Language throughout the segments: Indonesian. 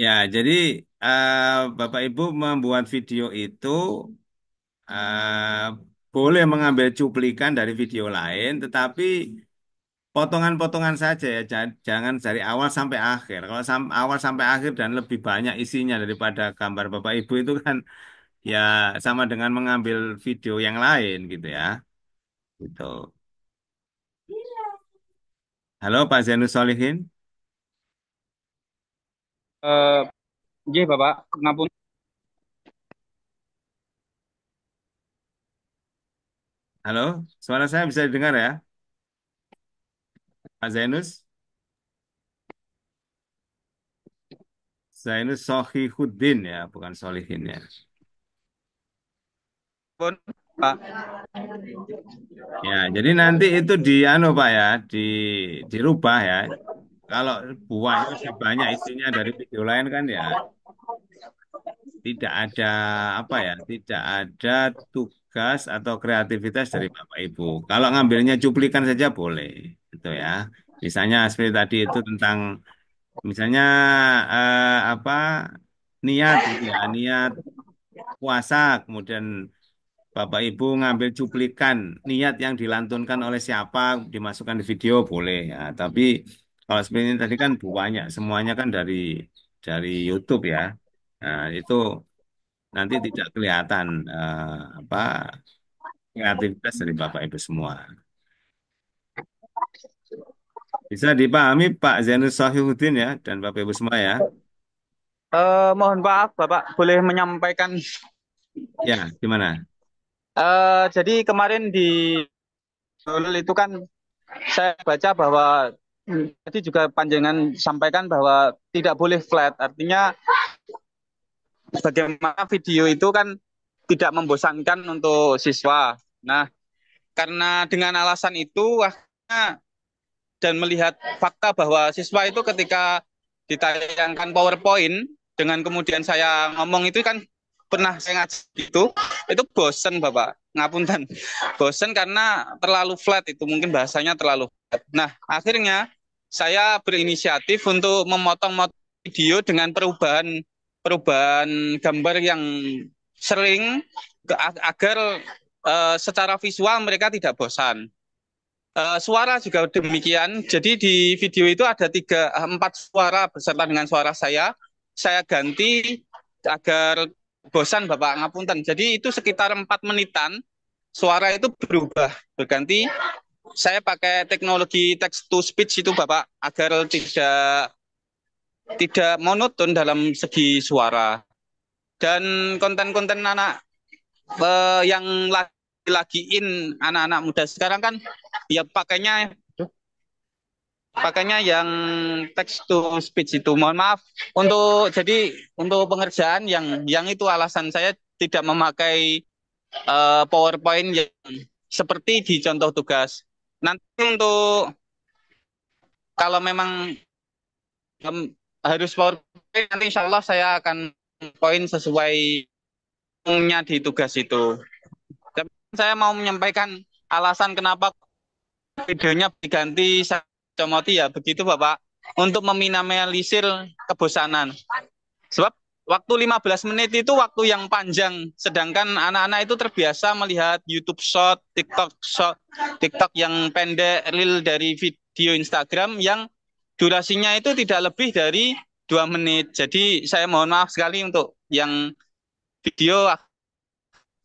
Ya, jadi Bapak Ibu membuat video itu boleh mengambil cuplikan dari video lain, tetapi potongan-potongan saja ya, jangan dari awal sampai akhir. Kalau awal sampai akhir dan lebih banyak isinya daripada gambar Bapak Ibu itu kan ya sama dengan mengambil video yang lain gitu ya. Gitu. Halo Pak Zainus Solihin. Eh, nggih, Bapak, ngapun. Halo, suara saya bisa didengar ya, Pak Zainus? Zainus Sohihuddin ya, bukan Solihin ya. Pun, Pak. Ya, jadi nanti itu di anu Pak ya, dirubah ya. Kalau buahnya lebih banyak isinya dari video lain kan ya tidak ada apa ya, tidak ada tugas atau kreativitas dari Bapak Ibu. Kalau ngambilnya cuplikan saja boleh, gitu ya. Misalnya seperti tadi itu tentang misalnya apa niat gitu ya, niat puasa, kemudian Bapak Ibu ngambil cuplikan niat yang dilantunkan oleh siapa dimasukkan di video boleh ya. Tapi kalau seperti ini tadi kan banyak semuanya kan dari YouTube ya. Nah, itu nanti tidak kelihatan apa kreativitas dari Bapak Ibu semua. Bisa dipahami Pak Zainus Sahihuddin ya dan Bapak Ibu semua ya. Mohon maaf, Bapak, boleh menyampaikan. Ya, gimana? Jadi kemarin di Dulul itu kan saya baca bahwa tadi juga panjangan sampaikan bahwa tidak boleh flat. Artinya bagaimana video itu kan tidak membosankan untuk siswa. Nah, karena dengan alasan itu akhirnya dan melihat fakta bahwa siswa itu ketika ditayangkan PowerPoint dengan kemudian saya ngomong itu kan pernah saya ngaji itu bosen Bapak, ngapunten, bosen karena terlalu flat, itu mungkin bahasanya terlalu flat. Nah, akhirnya saya berinisiatif untuk memotong video dengan perubahan perubahan gambar yang sering agar secara visual mereka tidak bosan. Suara juga demikian. Jadi di video itu ada empat suara beserta dengan suara saya. Saya ganti agar bosan Bapak ngapunten. Jadi itu sekitar 4 menitan. Suara itu berubah, berganti. Saya pakai teknologi text to speech itu Bapak agar tidak monoton dalam segi suara. Dan konten-konten anak yang lagi in anak-anak muda sekarang kan ya pakainya yang text to speech itu. Mohon maaf untuk pengerjaan yang itu alasan saya tidak memakai PowerPoint yang seperti di contoh tugas. Nanti untuk kalau memang harus PowerPoint, nanti insya Allah saya akan poin sesuai nya di tugas itu. Dan saya mau menyampaikan alasan kenapa videonya diganti Comoti ya begitu Bapak, untuk meminimalisir kebosanan. Sebab waktu 15 menit itu waktu yang panjang, sedangkan anak-anak itu terbiasa melihat YouTube Short, TikTok yang pendek, reel dari video Instagram yang durasinya itu tidak lebih dari 2 menit. Jadi saya mohon maaf sekali untuk yang video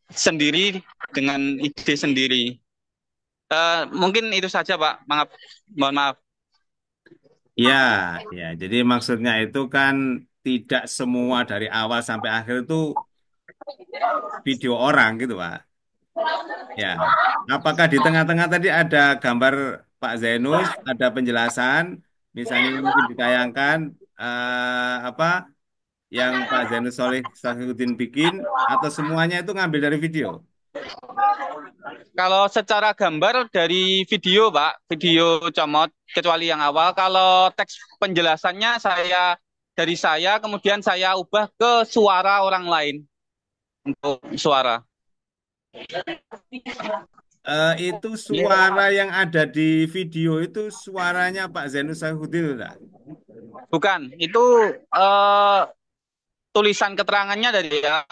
sendiri dengan ide sendiri. Mungkin itu saja Pak. Maaf, mohon maaf. Ya, ya. Jadi maksudnya itu kan tidak semua dari awal sampai akhir itu video orang gitu, Pak. Ya. Apakah di tengah-tengah tadi ada gambar Pak Zainus, ada penjelasan, misalnya yang mungkin ditayangkan apa yang Pak Zainus Solihuddin bikin, atau semuanya itu ngambil dari video? Kalau secara gambar dari video, Pak, video comot, kecuali yang awal. Kalau teks penjelasannya dari saya, kemudian saya ubah ke suara orang lain untuk suara. Itu suara yang ada di video itu suaranya Pak Zainus Solihuddin, enggak? Bukan, itu eh, tulisan keterangannya dari ya,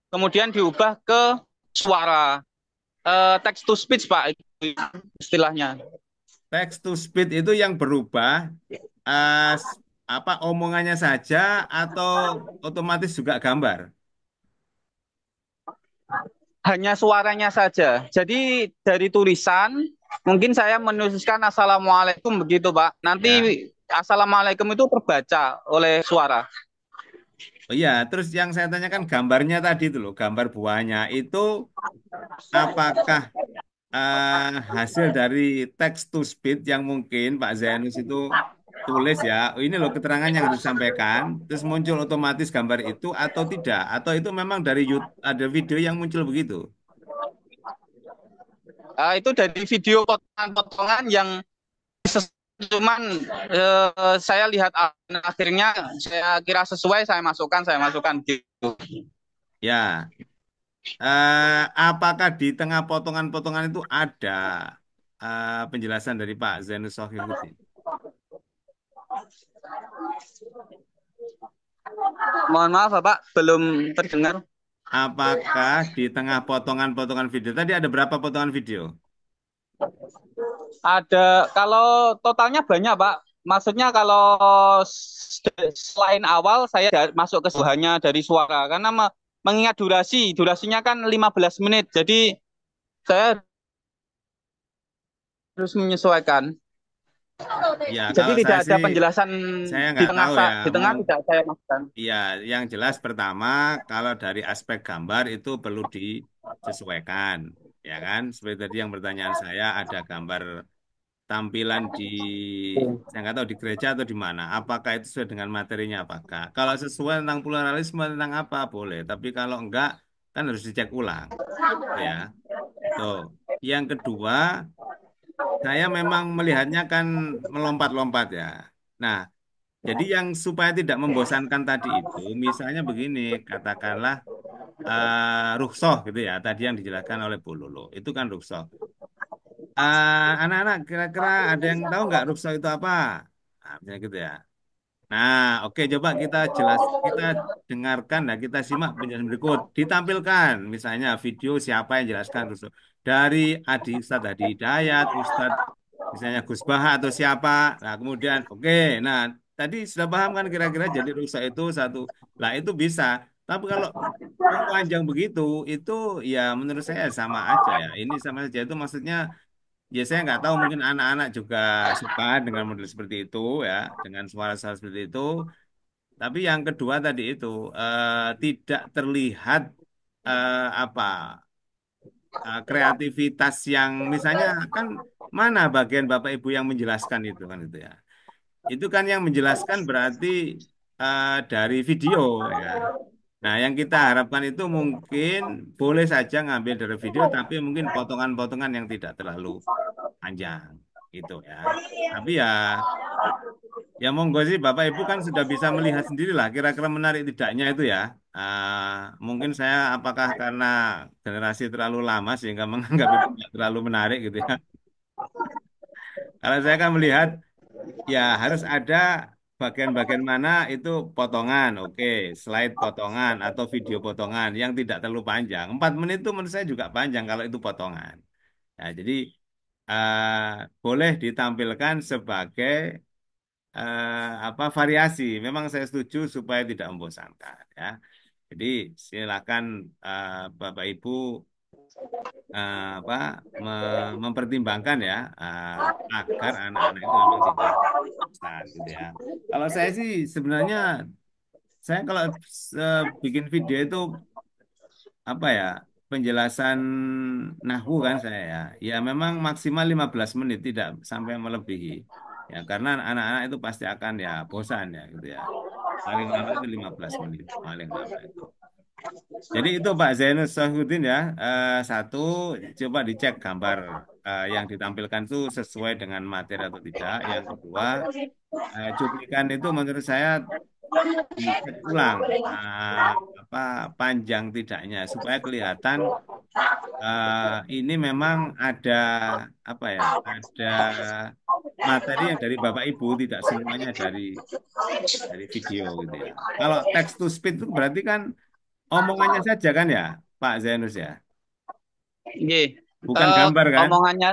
kemudian diubah ke suara, text to speech Pak, itu istilahnya. Text to speech itu yang berubah apa omongannya saja atau otomatis juga gambar? Hanya suaranya saja. Jadi dari tulisan, mungkin saya menuliskan Assalamualaikum begitu Pak. Nanti Ya. Assalamualaikum itu terbaca oleh suara. Oh iya, terus yang saya tanyakan gambarnya tadi itu loh, gambar buahnya itu apakah hasil dari text to speech yang mungkin Pak Zainus itu tulis ya, oh ini loh keterangan yang harus disampaikan, terus muncul otomatis gambar itu atau tidak, atau itu memang dari YouTube ada video yang muncul begitu. Itu dari video potongan-potongan yang cuman saya lihat akhirnya saya kira sesuai, saya masukkan gitu. Ya, apakah di tengah potongan-potongan itu ada penjelasan dari Pak Zainus Sohibuddin? Mohon maaf Bapak, belum terdengar. Apakah di tengah potongan-potongan video tadi ada berapa potongan video? Ada, kalau totalnya banyak Pak. Maksudnya kalau selain awal saya masuk ke hanya dari suara karena mengingat durasinya kan 15 menit. Jadi saya harus menyesuaikan. Ya, Jadi kalau tidak saya ada sih penjelasan saya di nggak tengah tahu ya. di tengah tidak saya masukkan. Ya, yang jelas pertama kalau dari aspek gambar itu perlu disesuaikan, ya kan? Seperti tadi yang pertanyaan saya ada gambar tampilan di saya nggak tahu di gereja atau di mana. Apakah itu sesuai dengan materinya apakah? Kalau sesuai tentang pluralisme tentang apa boleh, tapi kalau enggak kan harus dicek ulang, ya. Tuh. Yang kedua, saya memang melihatnya kan melompat-lompat ya. Nah, jadi yang supaya tidak membosankan tadi itu, misalnya begini, katakanlah rukhsah gitu ya, tadi yang dijelaskan oleh Bu Lulu, itu kan rukhsah. Anak-anak kira-kira ada yang tahu nggak rukhsah itu apa? Nah, misalnya gitu ya. Nah, oke coba kita dengarkan dan kita simak penjelasan berikut. Ditampilkan misalnya video siapa yang jelaskan rukhsah. Dari Ustadz Adi Hidayat, Ustadz misalnya Gus Baha atau siapa. Nah, kemudian oke, nah tadi sudah paham kan kira-kira jadi rusak itu satu. Lah itu bisa. Tapi kalau panjang begitu itu ya menurut saya sama aja ya. Ini sama saja itu maksudnya ya saya nggak tahu mungkin anak-anak juga suka dengan model seperti itu ya, dengan suara-suara seperti itu. Tapi yang kedua tadi itu tidak terlihat apa kreativitas yang misalnya kan mana bagian Bapak Ibu yang menjelaskan itu kan itu ya. Itu kan yang menjelaskan berarti dari video ya. Nah, yang kita harapkan itu mungkin boleh saja ngambil dari video tapi mungkin potongan-potongan yang tidak terlalu panjang gitu ya. Tapi ya ya monggo sih Bapak Ibu kan sudah bisa melihat sendiri lah kira-kira menarik tidaknya itu ya. Mungkin saya apakah karena generasi terlalu lama sehingga menganggap itu tidak terlalu menarik gitu ya. Kalau saya kan melihat ya harus ada bagian-bagian mana itu potongan, oke, slide potongan atau video potongan yang tidak terlalu panjang. 4 menit itu menurut saya juga panjang kalau itu potongan. Nah, jadi boleh ditampilkan sebagai apa variasi. Memang saya setuju supaya tidak membosankan ya. Jadi silakan Bapak Ibu apa mempertimbangkan ya agar anak-anak itu memang tidak bosan gitu ya. Kalau saya sih sebenarnya saya kalau bikin video itu apa ya penjelasan nahwu kan saya ya. Ya memang maksimal 15 menit tidak sampai melebihi. Ya karena anak-anak itu pasti akan ya bosan ya gitu ya. Paling lama itu 15 menit paling lama itu. Jadi itu Pak Zainus Sahudin ya. Satu, coba dicek gambar yang ditampilkan itu sesuai dengan materi atau tidak. Yang kedua, cuplikan itu menurut saya dicek ulang apa panjang tidaknya supaya kelihatan ini memang ada apa ya? Ada materi yang dari Bapak Ibu, tidak semuanya dari video gitu ya. Kalau text to speech itu berarti kan omongannya saja kan ya, Pak Zainus ya, Nggih. bukan gambar kan? Omongannya,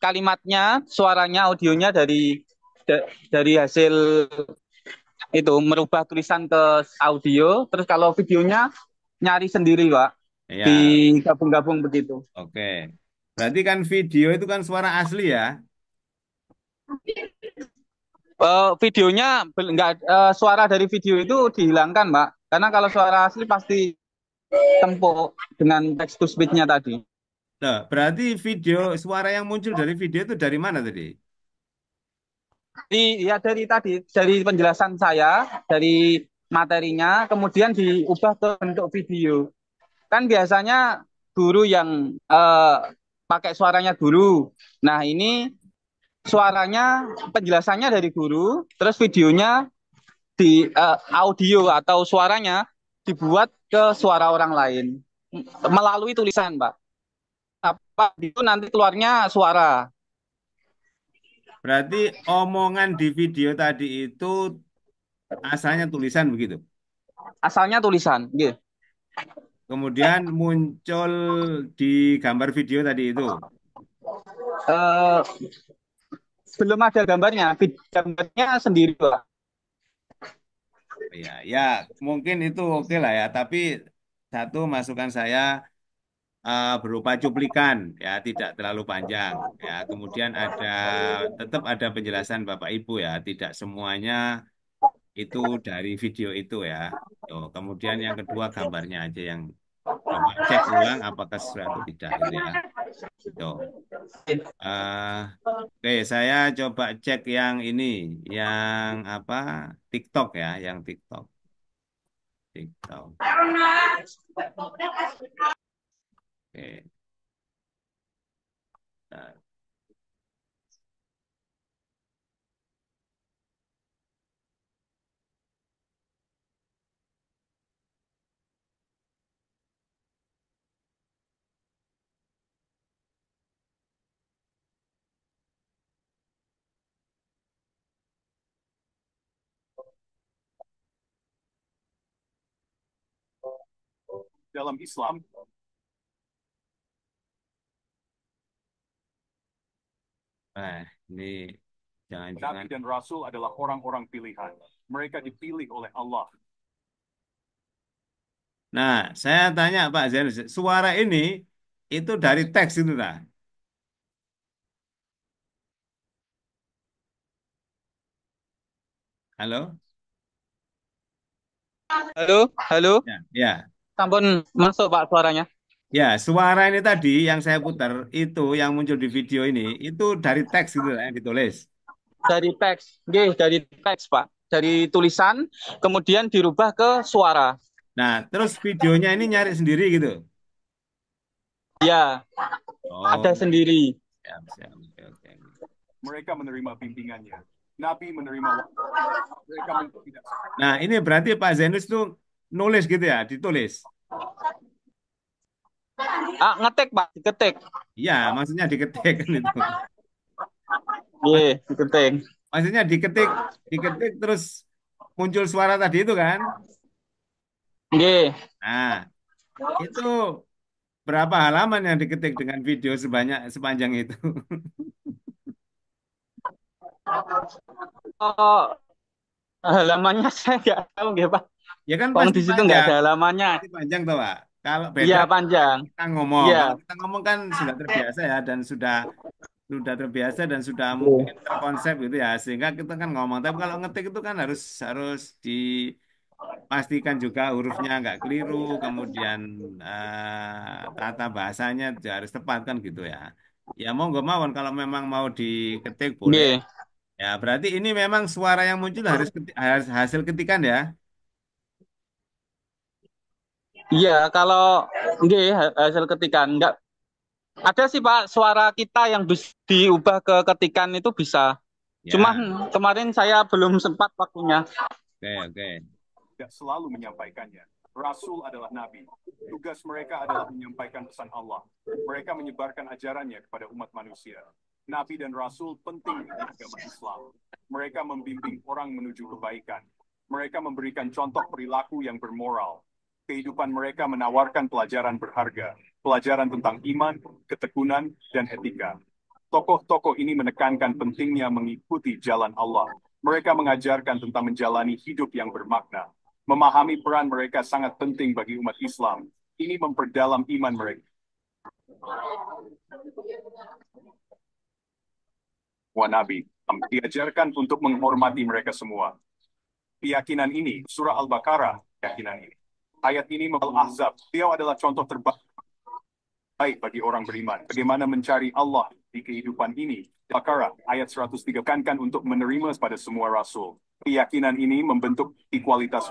kalimatnya, suaranya, audionya dari hasil itu merubah tulisan ke audio. Terus kalau videonya nyari sendiri, Pak, Ya, digabung-gabung begitu. oke. Berarti kan video itu kan suara asli ya. Videonya nggak, suara dari video itu dihilangkan, Pak. Karena kalau suara asli pasti tempo dengan text to speech-nya tadi. Nah, berarti video suara yang muncul dari video itu dari mana tadi? Ya dari tadi, dari penjelasan saya, dari materinya, kemudian diubah ke bentuk video. Kan biasanya guru yang pakai suaranya guru. Nah, ini suaranya, penjelasannya dari guru, terus videonya audio atau suaranya dibuat ke suara orang lain melalui tulisan, Pak. Apa itu nanti keluarnya suara. Berarti omongan di video tadi itu asalnya tulisan begitu. Asalnya tulisan, gitu. Kemudian muncul di gambar video tadi itu. Eh, Belum ada gambarnya, gambarnya sendiri, Pak. Ya, ya mungkin itu oke lah ya. Tapi satu masukan saya berupa cuplikan, ya tidak terlalu panjang. Ya, kemudian tetap ada penjelasan Bapak Ibu ya, tidak semuanya itu dari video itu ya. Tuh, kemudian yang kedua gambarnya aja yang coba cek ulang apakah sesuai atau tidak gitu ya. Itu. Eh, oke, saya coba cek yang ini, yang apa? TikTok ya, yang TikTok. TikTok. Oke. Nah, dalam Islam, ini jangan-jangan. Nabi dan Rasul adalah orang-orang pilihan. Mereka dipilih oleh Allah. Nah, saya tanya Pak Zainus, suara ini itu dari teks itu nah. Halo? Halo, halo. Ya, ya. Sampun masuk, Pak, suaranya. Ya, suara ini tadi yang saya putar itu yang muncul di video ini itu dari teks gitu lah yang ditulis. Dari teks, nggih, dari teks, Pak. Dari tulisan, kemudian dirubah ke suara. Nah, terus videonya ini nyari sendiri gitu. Ya, Oh, ada sendiri. siap, siap. Oke, oke. Mereka menerima bimbingannya. Nabi menerima wahyu. Mereka tidak. Nah, ini berarti Pak Zainus tuh nulis gitu ya, ditulis. Ngetik, Pak, diketik. Iya, maksudnya diketik kan itu. Mas- Nggih, diketik. Maksudnya diketik terus muncul suara tadi itu kan. Nggih. Nah, itu berapa halaman yang diketik dengan video sepanjang itu? Oh, halamannya saya nggak tahu, nggih, Pak. Ya kan Wong pasti di situ nggak panjang, ada halamannya. pasti panjang tuh Pak. Kalau Iya, beda panjang. kita ngomong, Iya. kalau kita ngomong kan sudah terbiasa ya dan sudah terbiasa dan sudah mungkin Nggih. terkonsep gitu ya sehingga kita kan ngomong. Tapi kalau ngetik itu kan harus harus dipastikan juga hurufnya nggak keliru, kemudian tata bahasanya juga harus tepat kan gitu ya. Ya mau nggak mau kalau memang mau diketik boleh. Nggih. Ya berarti ini memang suara yang muncul harus hasil ketikan ya. Iya, kalau nggih hasil ketikan enggak ada sih, Pak, suara kita yang diubah ke ketikan itu bisa. Cuman Ya, kemarin saya belum sempat waktunya. oke oke. Tidak selalu menyampaikannya. Rasul adalah nabi. Tugas mereka adalah menyampaikan pesan Allah. Mereka menyebarkan ajarannya kepada umat manusia. Nabi dan Rasul penting dalam agama Islam. Mereka membimbing orang menuju kebaikan. Mereka memberikan contoh perilaku yang bermoral. Kehidupan mereka menawarkan pelajaran berharga, pelajaran tentang iman, ketekunan, dan etika. Tokoh-tokoh ini menekankan pentingnya mengikuti jalan Allah. Mereka mengajarkan tentang menjalani hidup yang bermakna. Memahami peran mereka sangat penting bagi umat Islam. Ini memperdalam iman mereka. Wa Nabi diajarkan untuk menghormati mereka semua. Keyakinan ini, surah Al-Baqarah, keyakinan ini. Ayat ini Al-Ahzab, beliau adalah contoh terbaik bagi orang beriman. Bagaimana mencari Allah di kehidupan ini. Al-Baqarah, ayat 103, kan untuk menerima pada semua rasul. Keyakinan ini membentuk kualitas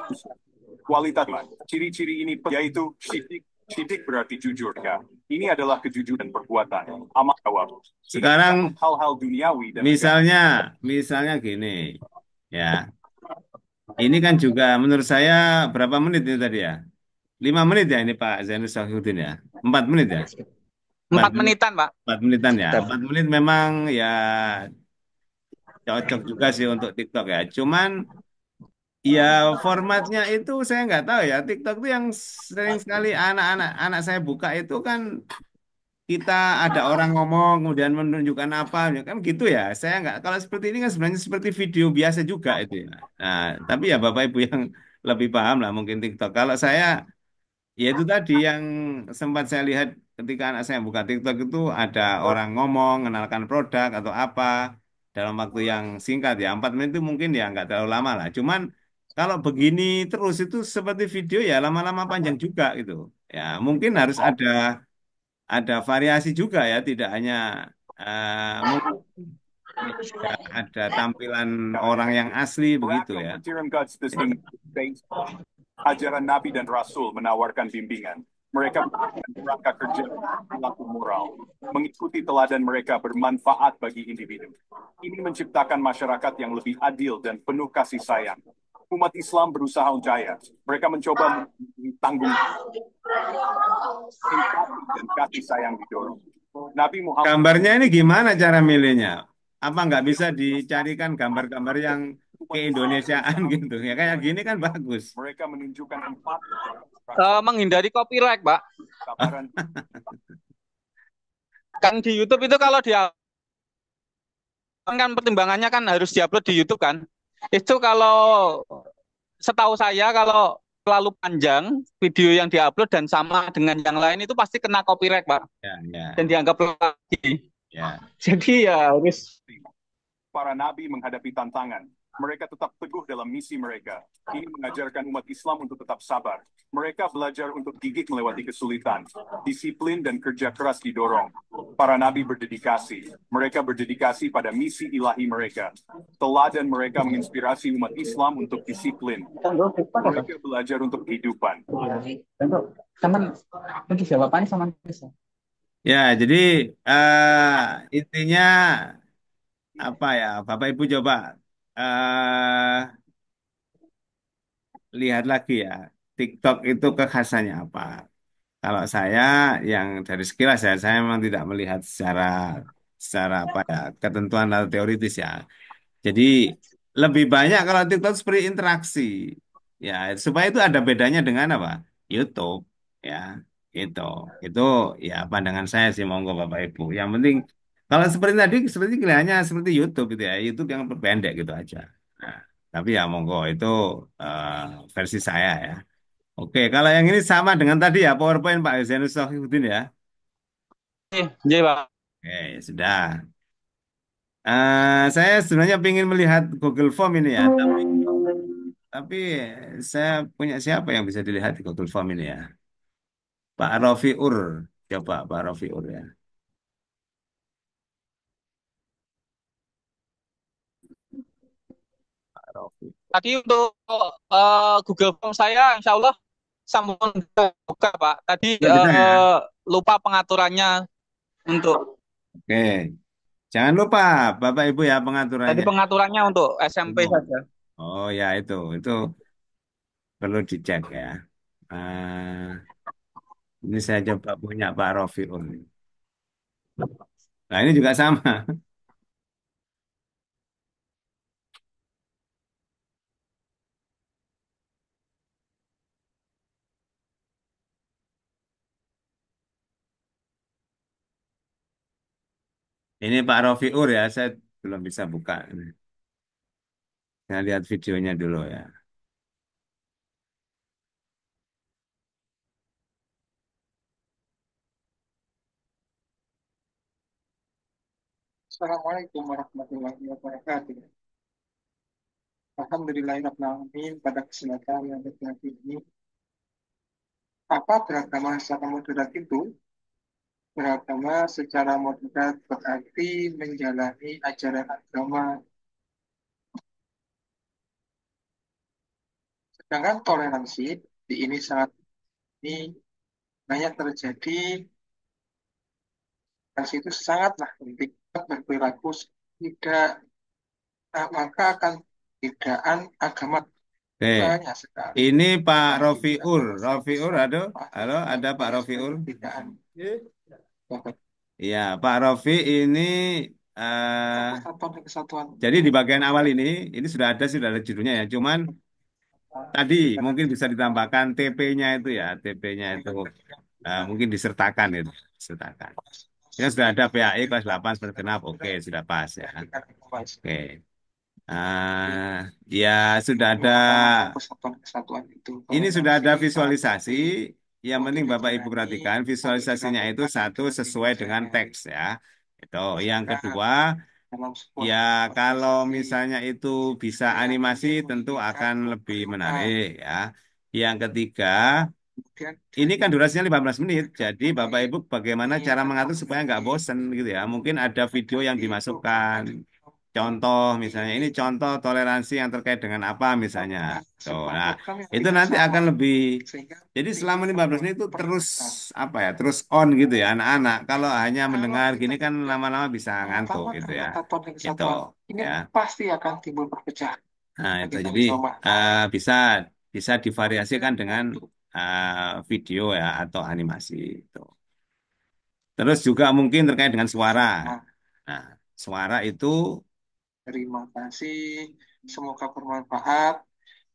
ciri-ciri ini yaitu syidik. Syidik berarti jujur ya. Ini adalah kejujuran perbuatan. Amal jawab. Sekarang Hal-hal duniawi dan misalnya gini, ya. Ini kan juga menurut saya berapa menit itu tadi ya? 5 menit ya ini Pak Zainul Syahiuddin ya? 4 menit ya? 4 menitan, Pak. 4 menitan ya? 4 menit memang ya cocok juga sih untuk TikTok ya. Cuman ya formatnya itu saya nggak tahu ya. TikTok itu yang sering sekali anak saya buka itu kan kita ada orang ngomong kemudian menunjukkan apa ya kan gitu ya. Saya nggak kalau seperti ini kan sebenarnya seperti video biasa juga itu ya. Nah, tapi ya Bapak Ibu yang lebih paham lah mungkin TikTok. Kalau saya ya itu tadi yang sempat saya lihat ketika anak saya buka TikTok itu ada orang ngomong, mengenalkan produk atau apa dalam waktu yang singkat ya. 4 menit itu mungkin ya nggak terlalu lama lah. Cuman kalau begini terus itu seperti video ya lama-lama panjang juga gitu. Ya mungkin harus ada variasi juga ya, tidak hanya mungkin ada tampilan orang yang asli begitu ya. Ajaran Nabi dan Rasul menawarkan bimbingan. Mereka berangkat kerja pelaku moral. Mengikuti teladan mereka bermanfaat bagi individu. Ini menciptakan masyarakat yang lebih adil dan penuh kasih sayang. Umat Islam berusaha jaya. Mereka mencoba tanggung dan kasih sayang didorong. Nabi Muhammad. Gambarnya ini gimana cara milihnya? Apa nggak bisa dicarikan gambar-gambar yang keindonesiaan gitu? Ya kayak gini kan bagus. Mereka menunjukkan empat Menghindari copyright, Pak. Kan di YouTube itu kalau dia kan pertimbangannya kan harus diupload di YouTube kan. Itu kalau setahu saya kalau terlalu panjang video yang diupload dan sama dengan yang lain itu pasti kena copyright, Pak. Ya. Dan dianggap lagi. Ya. Jadi ya harus. Para nabi menghadapi tantangan. Mereka tetap teguh dalam misi mereka. Ini mengajarkan umat Islam untuk tetap sabar. Mereka belajar untuk gigih melewati kesulitan. Disiplin dan kerja keras didorong. Para nabi berdedikasi. Mereka berdedikasi pada misi ilahi mereka. Teladan mereka menginspirasi umat Islam untuk disiplin. Mereka belajar untuk kehidupan. Ya, jadi intinya apa ya, Bapak Ibu coba lihat lagi ya, TikTok itu kekhasannya apa. Kalau saya yang dari sekilas ya, saya memang tidak melihat secara apa ya, ketentuan atau teoritis ya. Jadi lebih banyak kalau TikTok seperti interaksi. Ya, supaya itu ada bedanya dengan apa? YouTube ya. Itu. Itu ya pandangan saya sih monggo Bapak Ibu. Yang penting kalau seperti tadi seperti kelihatannya seperti YouTube gitu ya. YouTube yang pendek gitu aja. Nah, tapi ya monggo itu versi saya ya. Oke, kalau yang ini sama dengan tadi ya PowerPoint Pak Zainul Syahiuddin ya. Iya, Pak. Oke, sudah. Saya sebenarnya ingin melihat Google Form ini ya, tapi saya punya siapa yang bisa dilihat di Google Form ini ya? Pak Rofiur, coba Pak Rofiur ya. Pak Rofi. Tadi untuk Google Form saya, insya Allah sambung buka, Pak. Tadi Bisa ya? lupa pengaturannya untuk. Oke, jangan lupa Bapak Ibu ya Tadi pengaturannya. pengaturannya untuk SMP Oh, saja. oh ya itu perlu dicek ya. Ah, ini saya coba punya Pak Rofiul. Nah, ini juga sama. Ini Pak Rofiur ya, saya belum bisa buka. Saya lihat videonya dulu ya. Assalamualaikum warahmatullahi wabarakatuh. Alhamdulillahirrahmanirrahim. Pada kesempatan yang berbahagia ini, apa beragama secara moderat itu? Beragama secara moderat berarti menjalani ajaran agama. Sedangkan toleransi di ini sangat ini banyak terjadi. Toleransi itu sangatlah penting. Berperilaku tidak, maka akan perbedaan agama Oke, banyak sekali. ini Pak Masih tidak Rofiur. terselesaikan. Rofiur, halo, ada Pak Banyak sekali Rofiur. perbedaan. Iya, Pak Rofi ini eh, Persatuan dan kesatuan jadi itu di bagian awal ini sudah ada judulnya ya. Cuman tadi mungkin bisa ditambahkan TP-nya itu ya, TP-nya itu mungkin disertakan itu, disertakan. Ya sudah ada PAI kelas 8 semester genap, oke sudah pas ya. Oke. Ya sudah ada mengutamakan persatuan kesatuan itu ini sudah ada toleransi sangat visualisasi. penting Yang untuk penting Bapak Ibu dijalani perhatikan untuk visualisasinya itu dilakukan satu dengan sesuai dengan sehari-hari teks ya. Itu. Yang karena kedua, dalam sebuah ya kalau organisasi misalnya itu bisa yang animasi ingin tentu memberikan akan lebih perubahan menarik ya. Yang ketiga, kemudian ini dari kan durasinya 15 menit. Jadi Bapak ini Ibu bagaimana cara mengatur supaya nggak organisasi bosen gitu ya. Mungkin ada video yang itu dimasukkan. Contoh misalnya ini contoh toleransi yang terkait dengan apa misalnya. Tuh, sebuah nah program yang itu tidak nanti sama akan lebih. sehingga Jadi selama ingin 15 membuat menit itu terus perbedaan. apa ya, terus on gitu ya anak-anak. Kalau hanya Kalau mendengar kita gini kan tidak lama-lama bisa ngantuk gitu mengutamakan ya. persatuan dan Itu kesatuan ini ya. pasti akan timbul perpecahan. Nah Nah, itu kita jadi coba bisa bisa divariasikan dengan video ya atau animasi itu. Terus juga mungkin terkait dengan suara. bersama. Nah, suara itu Terima kasih. Semoga bermanfaat.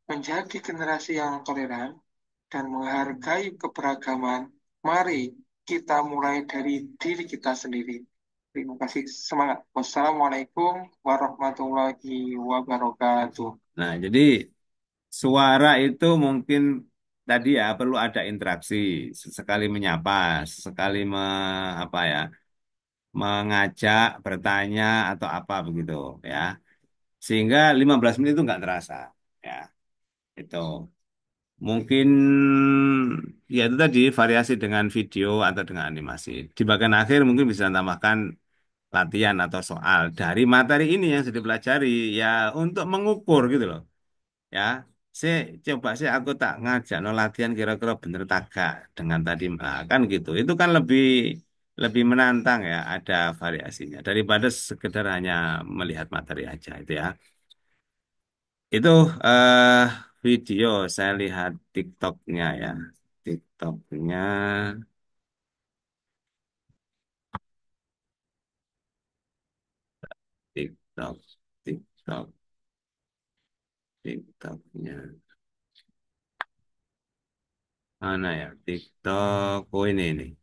Menjadi generasi yang toleran dan menghargai keberagaman. Mari kita mulai dari diri kita sendiri. Terima kasih. Semangat. Wassalamualaikum warahmatullahi wabarakatuh. nah jadi suara itu mungkin tadi ya perlu ada interaksi, sesekali menyapa, sesekali apa ya, mengajak, bertanya atau apa begitu ya. Sehingga 15 menit itu nggak terasa ya. Itu mungkin ya itu tadi variasi dengan video atau dengan animasi. Di bagian akhir mungkin bisa tambahkan latihan atau soal dari materi ini yang sudah dipelajari ya untuk mengukur gitu loh. Ya, saya coba sih aku tak ngajak no latihan kira-kira bener tak gak dengan tadi kan gitu. Itu kan lebih lebih menantang ya, ada variasinya daripada sekedar hanya melihat materi aja itu ya. Itu eh video saya lihat TikToknya ya. TikToknya, TikTok, TikTok, TikToknya. Mana ya? TikTok. Oh ini.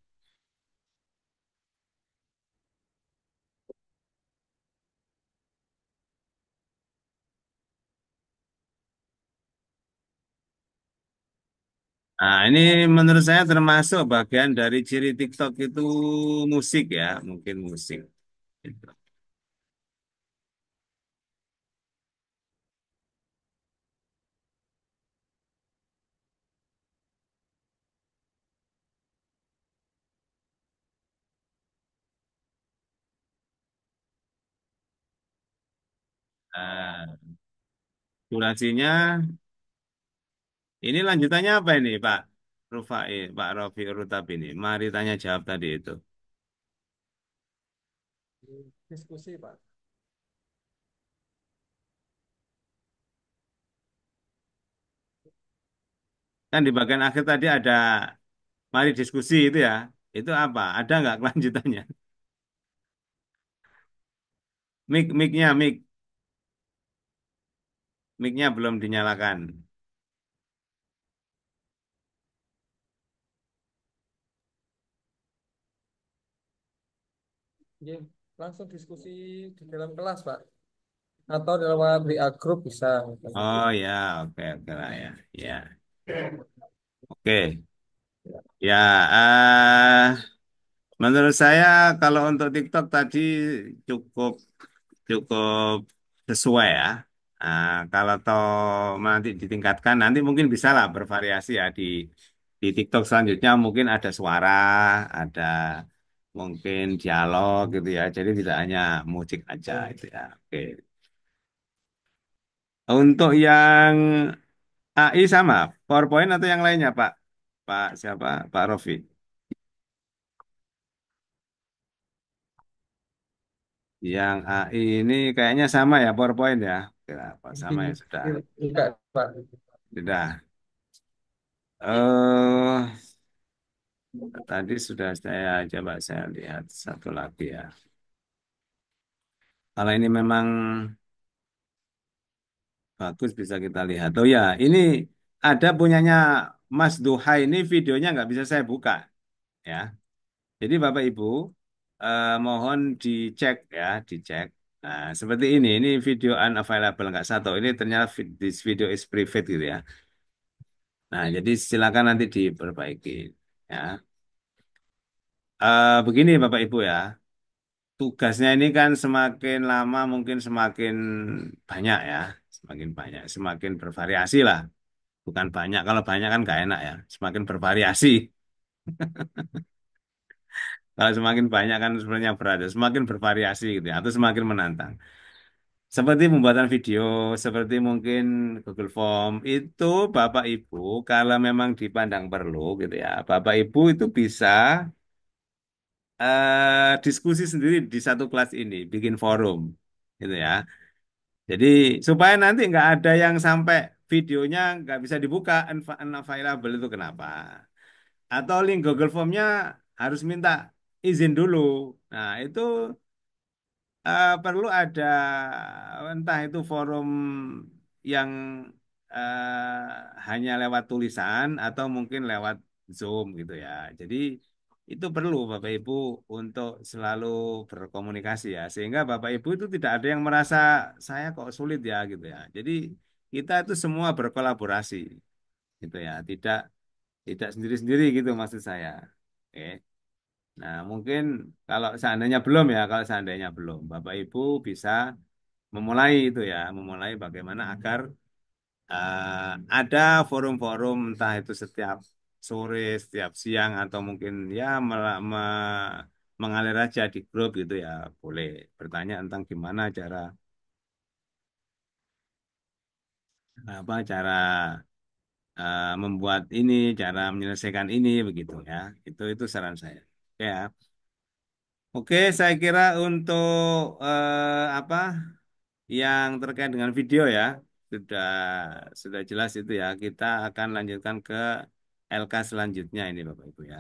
Nah, ini menurut saya termasuk bagian dari ciri TikTok itu musik ya, mungkin musik. Gitu. Nah, durasinya, ini lanjutannya apa ini Pak Rufai, Pak Rofi Rutab ini? Mari tanya jawab tadi itu. Diskusi, Pak. Kan di bagian akhir tadi ada mari diskusi itu ya. Itu apa? Ada nggak kelanjutannya? Mic-nya belum dinyalakan. Iya, langsung diskusi di dalam kelas, Pak. Atau di lewat WA group bisa. Oh ya, oke oke lah ya. Ya, oke. Ya, menurut saya kalau untuk TikTok tadi cukup cukup sesuai ya. Kalau toh nanti ditingkatkan, nanti mungkin bisa lah bervariasi ya di TikTok selanjutnya mungkin ada suara, ada mungkin dialog gitu ya. Jadi tidak hanya musik aja itu ya. Oke. Untuk yang AI sama, PowerPoint atau yang lainnya Pak? Pak siapa? Pak Rofi. Yang AI ini kayaknya sama ya PowerPoint ya. Kenapa sama ya sudah. Enggak, Pak. Sudah. Eh tadi sudah saya coba saya lihat satu lagi ya. Kalau ini memang bagus bisa kita lihat. Oh ya, ini ada punyanya Mas Duha ini videonya nggak bisa saya buka ya. Jadi Bapak Ibu mohon dicek ya, dicek. Nah, seperti ini video unavailable nggak satu. Ini ternyata this video is private gitu ya. Nah, jadi silakan nanti diperbaiki ya. Begini Bapak Ibu ya, tugasnya ini kan semakin lama mungkin semakin banyak ya, semakin banyak, semakin bervariasi lah. Bukan banyak, kalau banyak kan nggak enak ya, semakin bervariasi. Kalau semakin banyak kan sebenarnya berat, ya. Semakin bervariasi gitu ya, atau semakin menantang. Seperti pembuatan video, seperti mungkin Google Form, itu Bapak Ibu kalau memang dipandang perlu gitu ya, Bapak Ibu itu bisa diskusi sendiri di satu kelas ini, bikin forum, gitu ya. Jadi supaya nanti nggak ada yang sampai videonya nggak bisa dibuka, unavailable itu kenapa? Atau link Google Form-nya harus minta izin dulu. Nah itu perlu ada entah itu forum yang hanya lewat tulisan atau mungkin lewat Zoom gitu ya. Jadi itu perlu Bapak Ibu untuk selalu berkomunikasi ya, sehingga Bapak Ibu itu tidak ada yang merasa saya kok sulit ya gitu ya. Jadi kita itu semua berkolaborasi gitu ya, tidak tidak sendiri-sendiri gitu maksud saya. Oke. Nah, mungkin kalau seandainya belum ya, kalau seandainya belum, Bapak Ibu bisa memulai itu ya, memulai bagaimana agar ada forum-forum entah itu setiap sore, setiap siang atau mungkin ya mengalir aja di grup gitu ya, boleh bertanya tentang gimana cara membuat ini, cara menyelesaikan ini begitu ya. Itu saran saya. Ya. Oke, saya kira untuk apa yang terkait dengan video ya sudah sudah jelas itu ya. Kita akan lanjutkan ke LK selanjutnya ini Bapak Ibu ya.